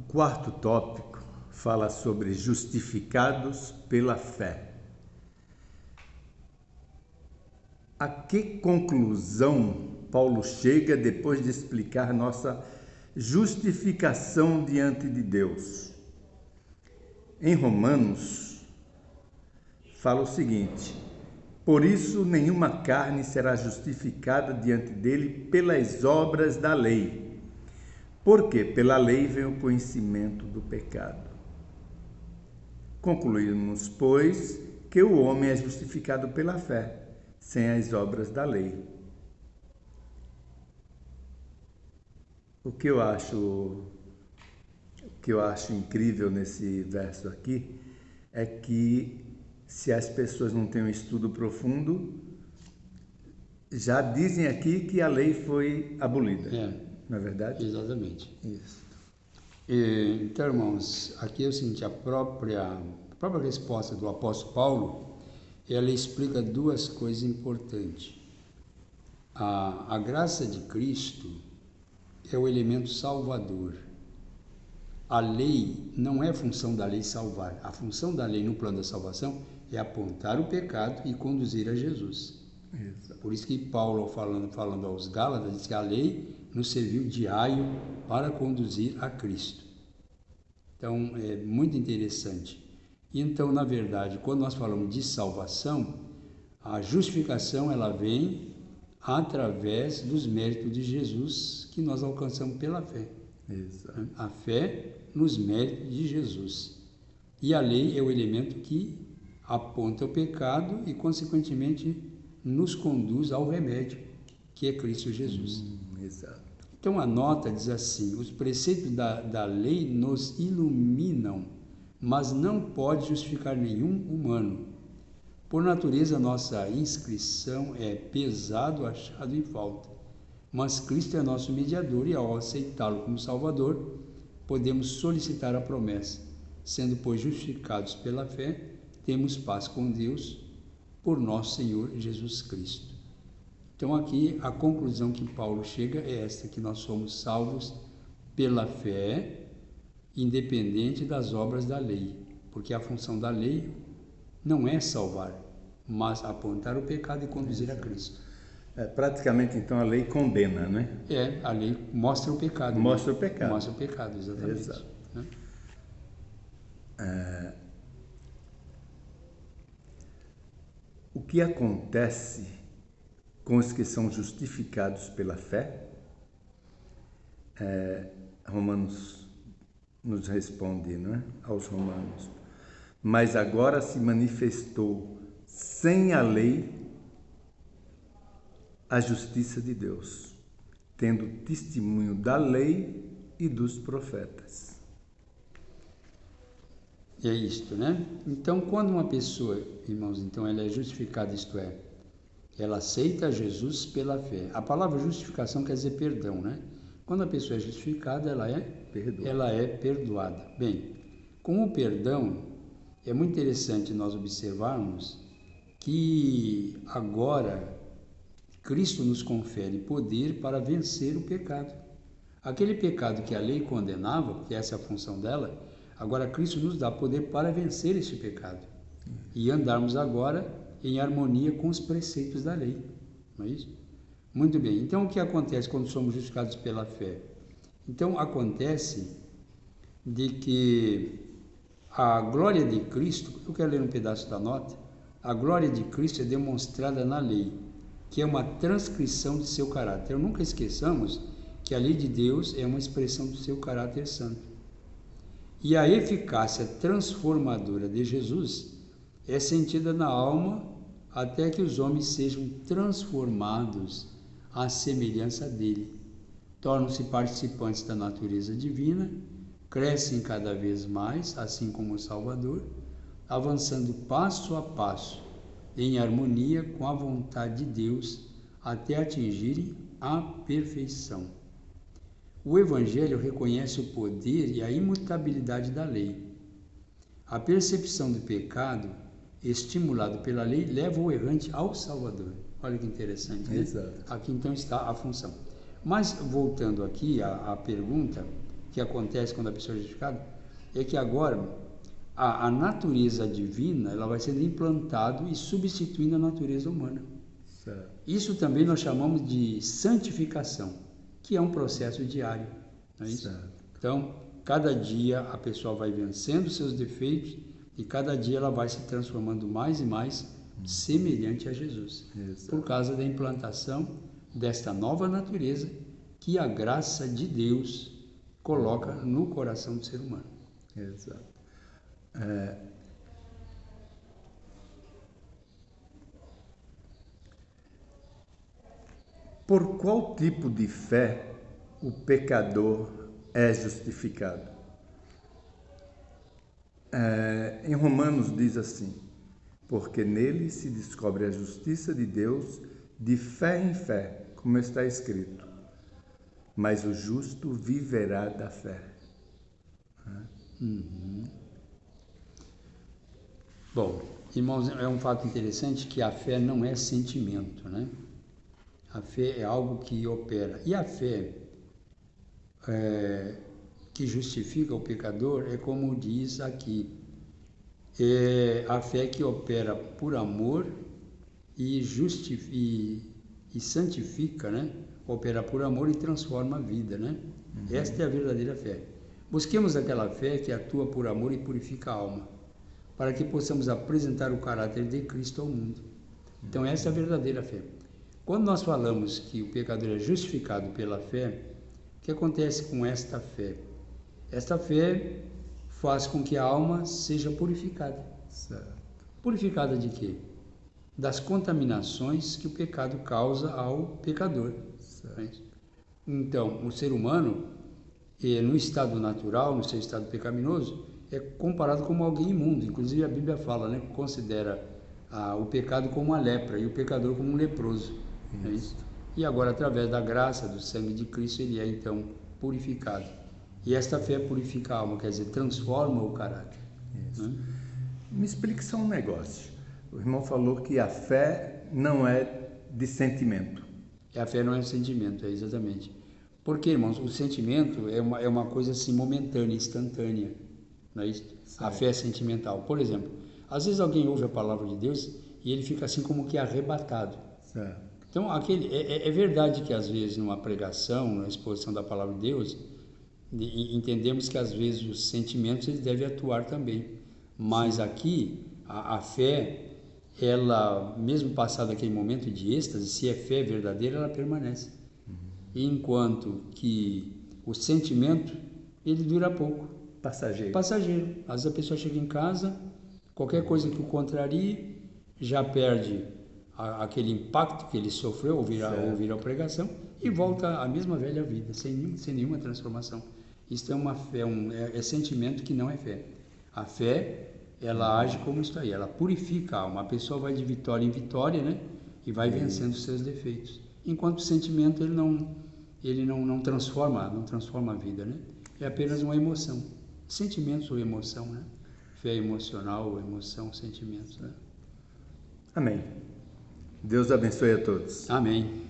quarto tópico fala sobre justificados pela fé. A que conclusão Paulo chega depois de explicar nossa justificação diante de Deus? Em Romanos, fala o seguinte: por isso nenhuma carne será justificada diante dele pelas obras da lei, porque pela lei vem o conhecimento do pecado. Concluímos, pois, que o homem é justificado pela fé, sem as obras da lei. O que eu acho incrível nesse verso aqui é que, se as pessoas não têm um estudo profundo, já dizem aqui que a lei foi abolida. Não é verdade? Exatamente. Isso. Então, irmãos, aqui eu senti a própria resposta do apóstolo Paulo. Ela explica duas coisas importantes. A graça de Cristo é o elemento salvador. A lei não é função da lei salvar. A função da lei no plano da salvação é apontar o pecado e conduzir a Jesus. Exato. Por isso que Paulo, falando aos Gálatas, diz que a lei nos serviu de aio para conduzir a Cristo. Então, é muito interessante. Então, na verdade, quando nós falamos de salvação, a justificação ela vem através dos méritos de Jesus que nós alcançamos pela fé. Exato. A fé nos méritos de Jesus. E a lei é o elemento que aponta o pecado e, consequentemente, nos conduz ao remédio, que é Cristo Jesus. Exato. Então a nota diz assim: os preceitos da lei nos iluminam, mas não pode justificar nenhum humano. Por natureza, nossa inscrição é pesado, achado em falta. Mas Cristo é nosso mediador e, ao aceitá-lo como Salvador, podemos solicitar a promessa. Sendo, pois, justificados pela fé, temos paz com Deus por nosso Senhor Jesus Cristo. Então aqui a conclusão que Paulo chega é esta, que nós somos salvos pela fé, independente das obras da lei, porque a função da lei não é salvar, mas apontar o pecado e conduzir a Cristo. Praticamente, então, a lei condena, né? A lei mostra o pecado. Mostra o pecado. Mostra o pecado, exatamente. Exato. Né? O que acontece com os que são justificados pela fé? Romanos nos responde, não é? Aos Romanos. Mas agora se manifestou sem a lei a justiça de Deus, tendo testemunho da lei e dos profetas. É isto, né? Então, quando uma pessoa, irmãos, então ela é justificada, isto é, ela aceita Jesus pela fé. A palavra justificação quer dizer perdão, né? Quando a pessoa é justificada, ela é perdoada. Bem, com o perdão, é muito interessante nós observarmos que agora Cristo nos confere poder para vencer o pecado. Aquele pecado que a lei condenava, porque essa é a função dela, agora Cristo nos dá poder para vencer esse pecado e andarmos agora em harmonia com os preceitos da lei. Não é isso? Muito bem. Então, o que acontece quando somos justificados pela fé? Então, acontece de que a glória de Cristo, eu quero ler um pedaço da nota, a glória de Cristo é demonstrada na lei, que é uma transcrição de seu caráter. Então, nunca esqueçamos que a lei de Deus é uma expressão do seu caráter santo. E a eficácia transformadora de Jesus é sentida na alma até que os homens sejam transformados à semelhança dele. Tornam-se participantes da natureza divina, crescem cada vez mais, assim como o Salvador, avançando passo a passo em harmonia com a vontade de Deus até atingirem a perfeição. O Evangelho reconhece o poder e a imutabilidade da lei. A percepção do pecado, estimulado pela lei, leva o errante ao Salvador. Olha que interessante, né? Exato. Aqui então está a função. Mas voltando aqui à pergunta que acontece quando a pessoa é justificada é que agora a natureza divina ela vai sendo implantado e substituindo a natureza humana. Certo. Isso também nós chamamos de santificação, que é um processo diário. Não é isso? Certo. Então, cada dia a pessoa vai vencendo seus defeitos e cada dia ela vai se transformando mais e mais semelhante a Jesus. Exato. Por causa da implantação desta nova natureza que a graça de Deus coloca no coração do ser humano. Exato. Por qual tipo de fé o pecador é justificado? Em Romanos diz assim: porque nele se descobre a justiça de Deus de fé em fé, como está escrito, mas o justo viverá da fé. Bom, irmãos, é um fato interessante que a fé não é sentimento, né? A fé é algo que opera. E a fé que justifica o pecador é como diz aqui, é a fé que opera por amor e santifica, né? Opera por amor e transforma a vida, né? Esta é a verdadeira fé. Busquemos aquela fé que atua por amor e purifica a alma, para que possamos apresentar o caráter de Cristo ao mundo. Então essa é a verdadeira fé. Quando nós falamos que o pecador é justificado pela fé, o que acontece com esta fé? Esta fé faz com que a alma seja purificada. Certo. Purificada de quê? Das contaminações que o pecado causa ao pecador. Certo. Então, o ser humano, no estado natural, no seu estado pecaminoso, é comparado como alguém imundo. Inclusive a Bíblia fala, né, considera o pecado como uma lepra e o pecador como um leproso. É isso? E agora, através da graça, do sangue de Cristo, ele é então purificado. E esta fé purifica a alma, quer dizer, transforma o caráter. Isso. Né? Me explique só um negócio. O irmão falou que a fé não é de sentimento. A fé não é um sentimento, exatamente. Porque, irmãos, o sentimento é uma coisa assim momentânea, instantânea. Não é isso? A fé é sentimental. Por exemplo, às vezes alguém ouve a palavra de Deus e ele fica assim como que arrebatado. Certo. Então, é verdade que às vezes numa pregação, na exposição da palavra de Deus, entendemos que às vezes os sentimentos eles devem atuar também. Mas aqui, a fé, ela, mesmo passado aquele momento de êxtase, se é fé verdadeira, ela permanece. Enquanto que o sentimento, ele dura pouco. Passageiro. Às vezes a pessoa chega em casa, qualquer coisa que o contrarie, já perde aquele impacto que ele sofreu ao ouvir a pregação e volta à mesma velha vida, sem nenhuma transformação. Isso é uma fé, é sentimento que não é fé. A fé, ela age como isso aí, ela purifica a alma. A pessoa vai de vitória em vitória, né? E vai vencendo os seus defeitos. Enquanto o sentimento, ele não transforma a vida, né? É apenas uma emoção. Sentimentos ou emoção, né? Fé emocional, emoção, sentimentos, né? Amém. Deus abençoe a todos. Amém.